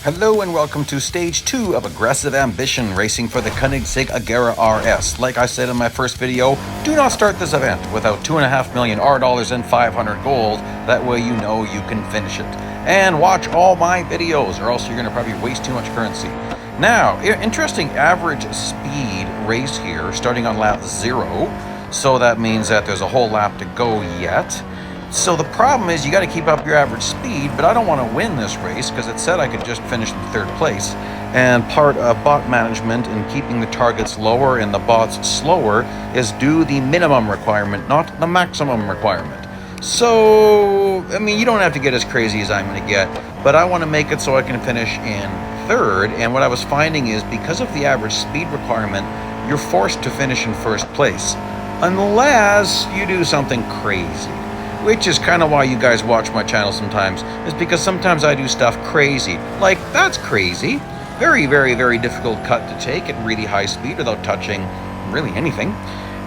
Hello and welcome to stage 2 of Aggressive Ambition Racing for the Koenigsegg Agera RS. Like I said in my first video, do not start this event without 2.5 million R dollars and 500 gold. That way you know you can finish it. And watch all my videos or else you're going to probably waste too much currency. Now, interesting average speed race here starting on lap 0. So that means that there's a whole lap to go yet. So the problem is you got to keep up your average speed, but I don't want to win this race because it said I could just finish in 3rd place. And part of bot management and keeping the targets lower and the bots slower is do the minimum requirement, not the maximum requirement. So, I mean, you don't have to get as crazy as I'm going to get, but I want to make it so I can finish in 3rd. And what I was finding is because of the average speed requirement, you're forced to finish in 1st place unless you do something crazy. Which is kind of why you guys watch my channel sometimes, is because sometimes I do stuff crazy. Like, that's crazy. Very, very, very difficult cut to take at really high speed without touching really anything.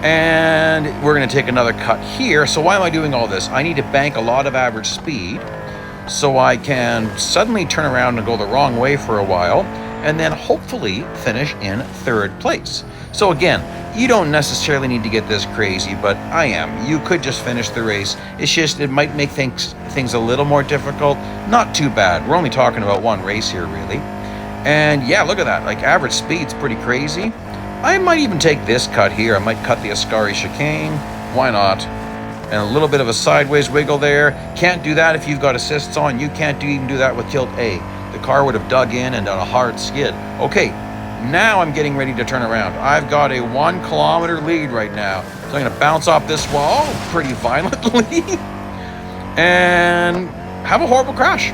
And we're going to take another cut here. So why am I doing all this? I need to bank a lot of average speed so I can suddenly turn around and go the wrong way for a while, and then hopefully finish in 3rd place. So again, you don't necessarily need to get this crazy, but I am. You could just finish the race. It's just, it might make things a little more difficult. Not too bad. We're only talking about one race here, really. And yeah, look at that. Like, average speed's pretty crazy. I might even take this cut here. I might cut the Ascari chicane. Why not? And a little bit of a sideways wiggle there. Can't do that if you've got assists on. You can't even do that with tilt A. The car would have dug in and done a hard skid. Okay. Now I'm getting ready to turn around. I've got a 1 kilometer lead right now. So I'm going to bounce off this wall pretty violently and have a horrible crash.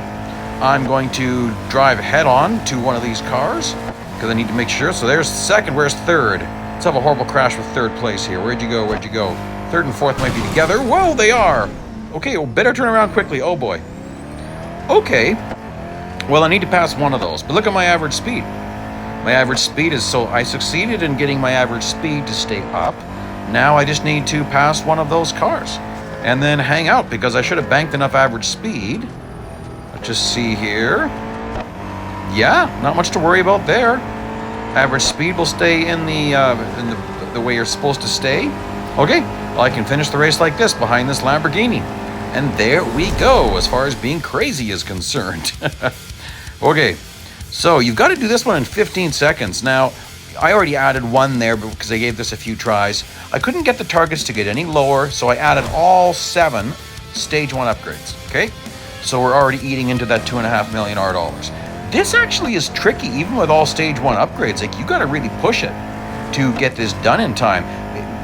I'm going to drive head on to one of these cars because I need to make sure. So there's 2nd, where's 3rd? Let's have a horrible crash with 3rd place here. Where'd you go? 3rd and 4th might be together. Whoa, they are. Okay, well, better turn around quickly. Oh boy. Okay. Well, I need to pass one of those, but look at my average speed. My average speed is, so I succeeded in getting my average speed to stay up. Now I just need to pass one of those cars and then hang out because I should have banked enough average speed. Let's just see here. Yeah, not much to worry about there. Average speed will stay in the way you're supposed to stay. Okay, well, I can finish the race like this behind this Lamborghini. And there we go as far as being crazy is concerned. Okay. So you've got to do this one in 15 seconds. Now, I already added one there because I gave this a few tries. I couldn't get the targets to get any lower, so I added all 7 stage 1 upgrades, okay? So we're already eating into that 2.5 million R dollars. This actually is tricky, even with all stage 1 upgrades. Like, you got to really push it to get this done in time.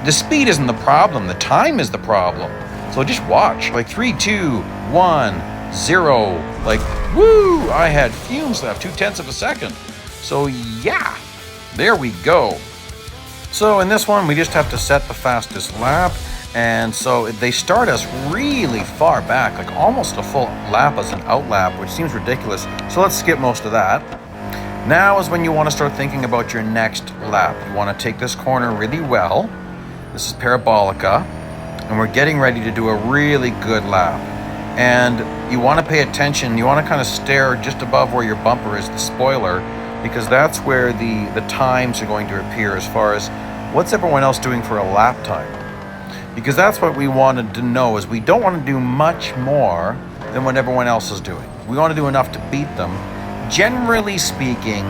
The speed isn't the problem, the time is the problem. So just watch, like 3, 2, 1, 0, like, woo, I had fumes left, 0.2 of a second. So yeah, there we go. So in this one, we just have to set the fastest lap. And so they start us really far back, like almost a full lap as an out lap, which seems ridiculous. So let's skip most of that. Now is when you want to start thinking about your next lap. You want to take this corner really well. This is Parabolica. And we're getting ready to do a really good lap. And you want to pay attention, you want to kind of stare just above where your bumper is, the spoiler, because that's where the times are going to appear as far as what's everyone else doing for a lap time. Because that's what we wanted to know, is we don't want to do much more than what everyone else is doing. We want to do enough to beat them. Generally speaking,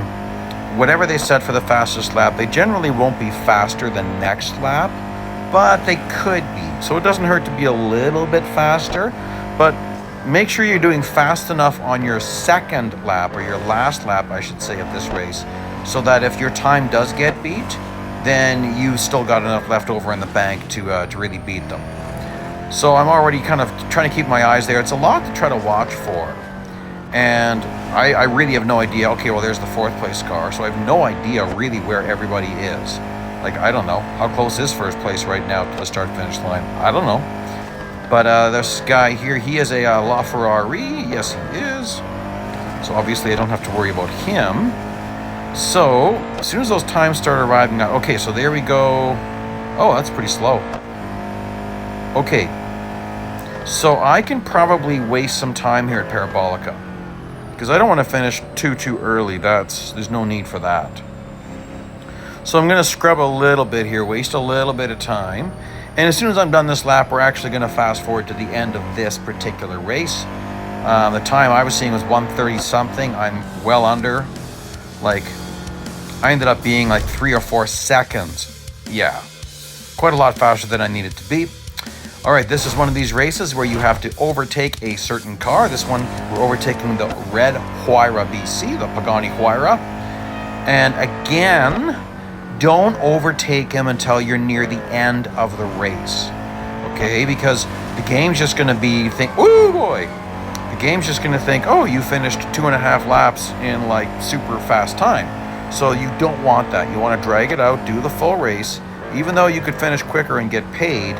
whatever they set for the fastest lap, they generally won't be faster than next lap, but they could be. So it doesn't hurt to be a little bit faster. But make sure you're doing fast enough on your 2nd lap, or your last lap, I should say, of this race, so that if your time does get beat, then you still got enough left over in the bank to really beat them. So I'm already kind of trying to keep my eyes there. It's a lot to try to watch for. And I really have no idea. Okay, well, there's the 4th place car, so I have no idea really where everybody is. Like, I don't know. How close is 1st place right now to the start-finish line? I don't know. But this guy here, he is a LaFerrari. Yes, he is. So obviously I don't have to worry about him. So as soon as those times start arriving, okay, so there we go. Oh, that's pretty slow. Okay. So I can probably waste some time here at Parabolica. because I don't want to finish too early. There's no need for that. So I'm going to scrub a little bit here, waste a little bit of time. And as soon as I'm done this lap, we're actually going to fast forward to the end of this particular race. The time I was seeing was 1:30 something. I'm well under. Like, I ended up being like 3 or 4 seconds. Yeah, quite a lot faster than I needed to be. All right, this is one of these races where you have to overtake a certain car. This one, we're overtaking the red Huayra BC, the Pagani Huayra. And again, don't overtake him until you're near the end of the race. Okay, because the game's just gonna ooh boy. The game's just gonna think, oh, you finished 2.5 laps in like super fast time. So you don't want that. You wanna drag it out, do the full race. Even though you could finish quicker and get paid,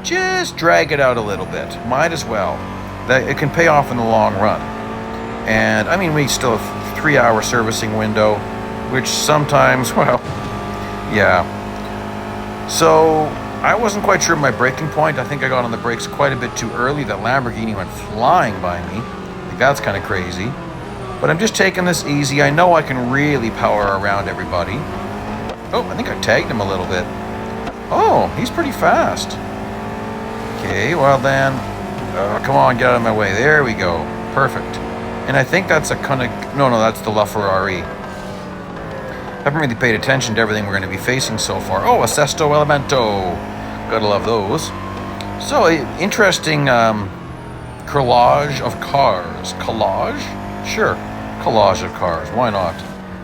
just drag it out a little bit. Might as well. It can pay off in the long run. And I mean, we still have 3-hour servicing window, which sometimes, well, yeah. So I wasn't quite sure of my braking point. I think I got on the brakes quite a bit too early. That Lamborghini went flying by me. I think that's kind of crazy. But I'm just taking this easy. I know I can really power around everybody. Oh, I think I tagged him a little bit. Oh, he's pretty fast. Okay, well then, come on, get out of my way. There we go. Perfect. And I think that's a kind of, no, that's the LaFerrari. Haven't really paid attention to everything we're going to be facing so far. Oh, a Sesto Elemento. Gotta love those. So, interesting collage of cars. Collage? Sure. Collage of cars. Why not?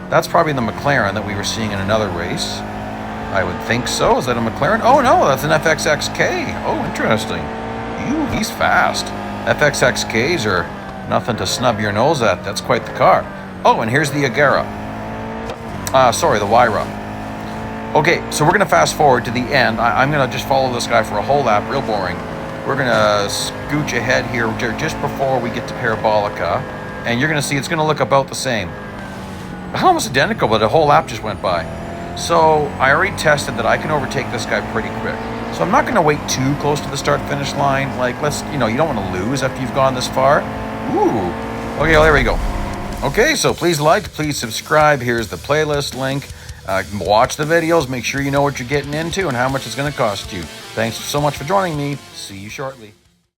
That's probably the McLaren that we were seeing in another race. I would think so. Is that a McLaren? Oh, no, that's an FXXK. Oh, interesting. He's fast. FXXKs are nothing to snub your nose at. That's quite the car. Oh, and here's the Agera. Sorry, the Huayra. Okay, so we're going to fast forward to the end. I'm going to just follow this guy for a whole lap. Real boring. We're going to scooch ahead here just before we get to Parabolica. And you're going to see it's going to look about the same. Almost identical, but a whole lap just went by. So I already tested that I can overtake this guy pretty quick. So I'm not going to wait too close to the start-finish line. Like, you don't want to lose after you've gone this far. Ooh. Okay, well, there we go. Okay, so please like, please subscribe. Here's the playlist link. Watch the videos. Make sure you know what you're getting into and how much it's going to cost you. Thanks so much for joining me. See you shortly.